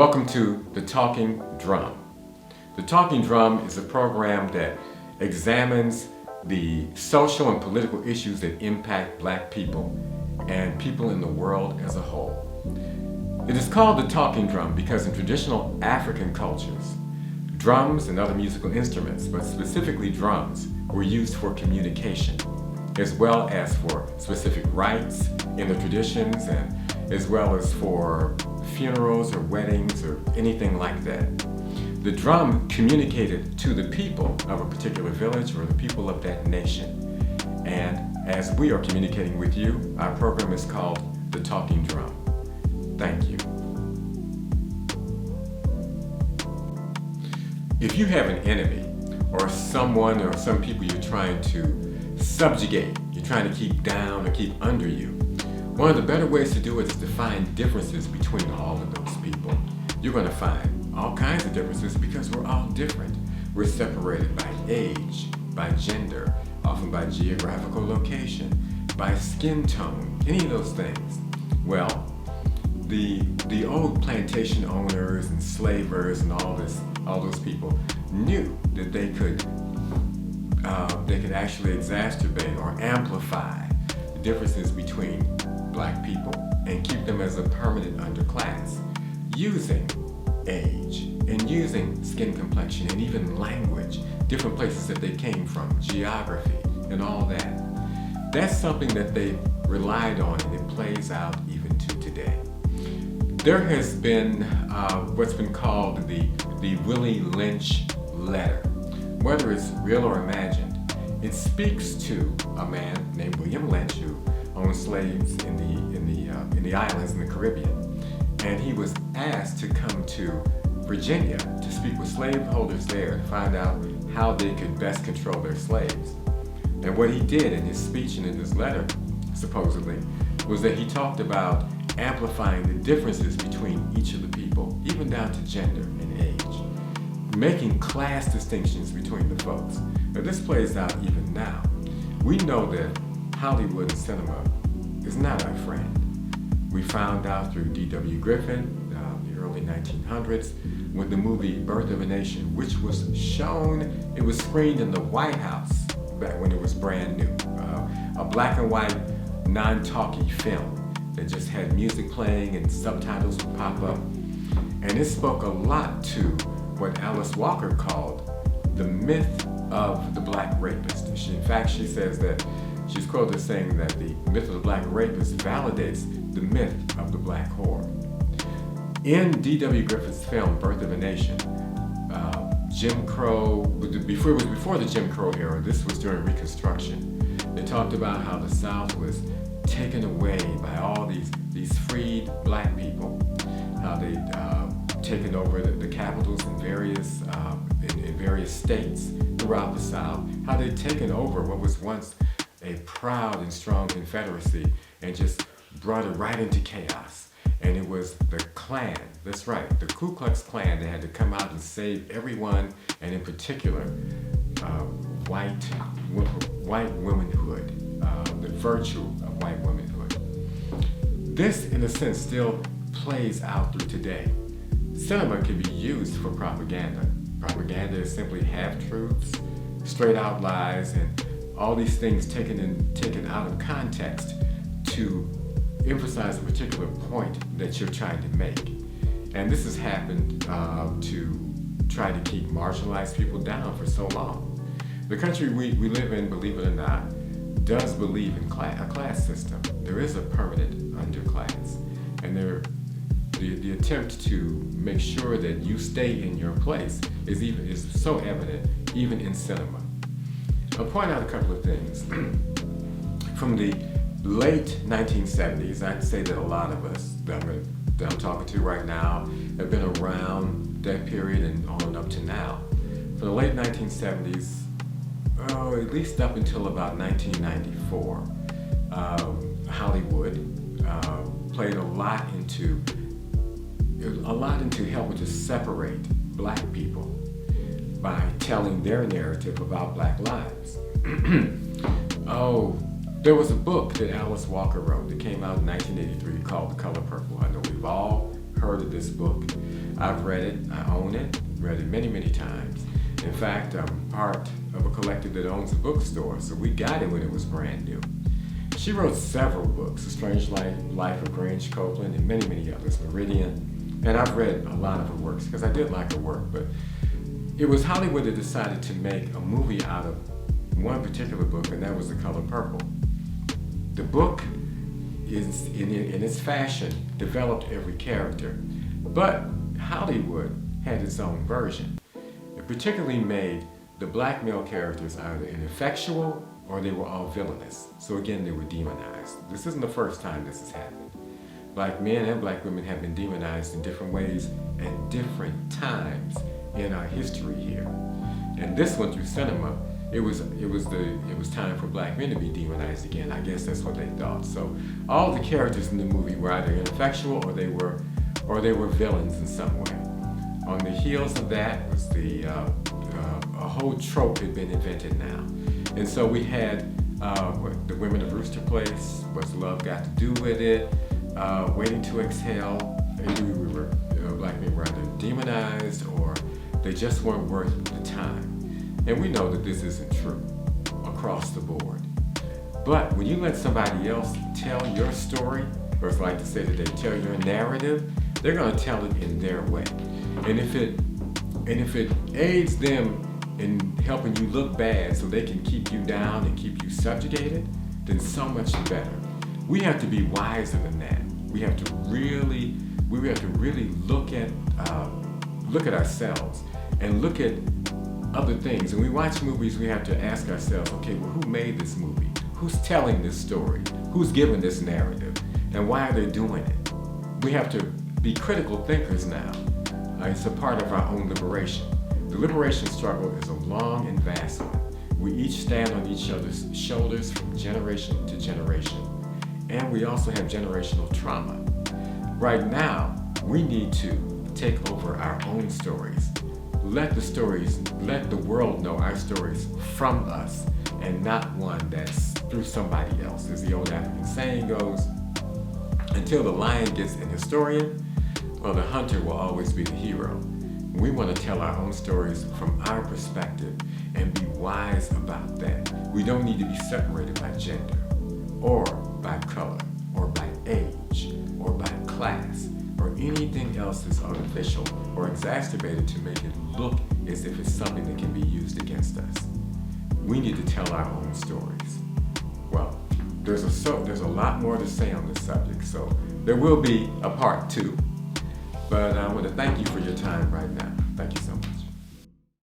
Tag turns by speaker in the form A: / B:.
A: Welcome to The Talking Drum. The Talking Drum is a program that examines the social and political issues that impact Black people and people in the world as a whole. It is called the talking drum because in traditional African cultures, drums and other musical instruments, but specifically drums, were used for communication, as well as for specific rites in the traditions, and as well as for funerals or weddings or anything like that. The drum communicated to the people of a particular village or the people of that nation. And as we are communicating with you, our program is called The Talking Drum. Thank you. If you have an enemy or someone or some people you're trying to subjugate, you're trying to keep down or keep under you, one of the better ways to do it is to find differences between all of those people. You're going to find all kinds of differences because we're all different. We're separated by age, by gender, often by geographical location, by skin tone, any of those things. Well, the old plantation owners and slavers and all those people knew that they could actually exacerbate or amplify the differences between Black people and keep them as a permanent underclass using age and using skin complexion and even language, different places that they came from, geography and all that. That's something that they relied on, and it plays out even to today. There has been what's been called the Willie Lynch letter. Whether it's real or imagined, it speaks to a man named William Lynch who owned slaves in the islands in the Caribbean, and he was asked to come to Virginia to speak with slaveholders there to find out how they could best control their slaves. And what he did in his speech and in his letter, supposedly, was that he talked about amplifying the differences between each of the people, even down to gender and age, making class distinctions between the folks. Now this plays out even now. We know that Hollywood and cinema is not our friend. We found out through D.W. Griffin, the early 1900s, with the movie Birth of a Nation, which was shown, it was screened in the White House back when it was brand new. A black and white, non-talkie film that just had music playing and subtitles would pop up. And it spoke a lot to what Alice Walker called the myth of the Black rapist. In fact, she says that she's quoted as saying that the myth of the Black rapist validates the myth of the Black whore. In D.W. Griffith's film, Birth of a Nation, Jim Crow, before the Jim Crow era, this was during Reconstruction, they talked about how the South was taken away by all these freed Black people, how they'd taken over the capitals in various states throughout the South, how they'd taken over what was once a proud and strong Confederacy and just brought it right into chaos. And it was the Klan, that's right, the Ku Klux Klan that had to come out and save everyone, and in particular, white womanhood, the virtue of white womanhood. This, in a sense, still plays out through today. Cinema can be used for propaganda. Propaganda is simply half-truths, straight-out lies, and all these things taken out of context to emphasize a particular point that you're trying to make. And this has happened to try to keep marginalized people down for so long. The country we live in, believe it or not, does believe in a class system. There is a permanent underclass. And the attempt to make sure that you stay in your place is so evident even in cinema. I'll point out a couple of things. From the late 1970s, I'd say that a lot of us that I'm talking to right now have been around that period and on up to now. From the late 1970s, at least up until about 1994, Hollywood played a lot into helping to separate Black people by telling their narrative about Black lives. There was a book that Alice Walker wrote that came out in 1983 called The Color Purple. I know we've all heard of this book. I've read it, I own it, read it many, many times. In fact, I'm part of a collective that owns a bookstore, so we got it when it was brand new. She wrote several books, The Strange Life of Grange Copeland and many, many others, Meridian, and I've read a lot of her works because I did like her work, but it was Hollywood that decided to make a movie out of one particular book, and that was The Color Purple. The book is, in its fashion, developed every character, but Hollywood had its own version. It particularly made the black male characters either ineffectual or they were all villainous. So again, they were demonized. This isn't the first time this has happened. Black men and black women have been demonized in different ways at different times in our history here. And this one through cinema, it was time for black men to be demonized again. I guess that's what they thought. So all the characters in the movie were either ineffectual or they were villains in some way. On the heels of that was a whole trope had been invented now. And so we had The Women of Rooster Place, What's Love Got to Do with It, Waiting to Exhale. Black men were either demonized or they just weren't worth the time. And we know that this isn't true across the board. But when you let somebody else tell your story, or as I like to say today, tell your narrative, they're going to tell it in their way. And if it aids them in helping you look bad so they can keep you down and keep you subjugated, then so much better. We have to be wiser than that. We have to really look at ourselves and look at other things. When we watch movies, we have to ask ourselves, okay, well, who made this movie? Who's telling this story? Who's giving this narrative? And why are they doing it? We have to be critical thinkers now. It's a part of our own liberation. The liberation struggle is a long and vast one. We each stand on each other's shoulders from generation to generation. And we also have generational trauma. Right now, we need to take over our own stories. Let the world know our stories from us and not one that's through somebody else. As the old African saying goes, until the lion gets an historian, well, the hunter will always be the hero. We want to tell our own stories from our perspective and be wise about that. We don't need to be separated by gender or by color or by age or by class or anything else that's artificial or exacerbated to make it look as if it's something that can be used against us. We need to tell our own stories. Well, there's a lot more to say on this subject, so there will be a part 2. But I want to thank you for your time right now.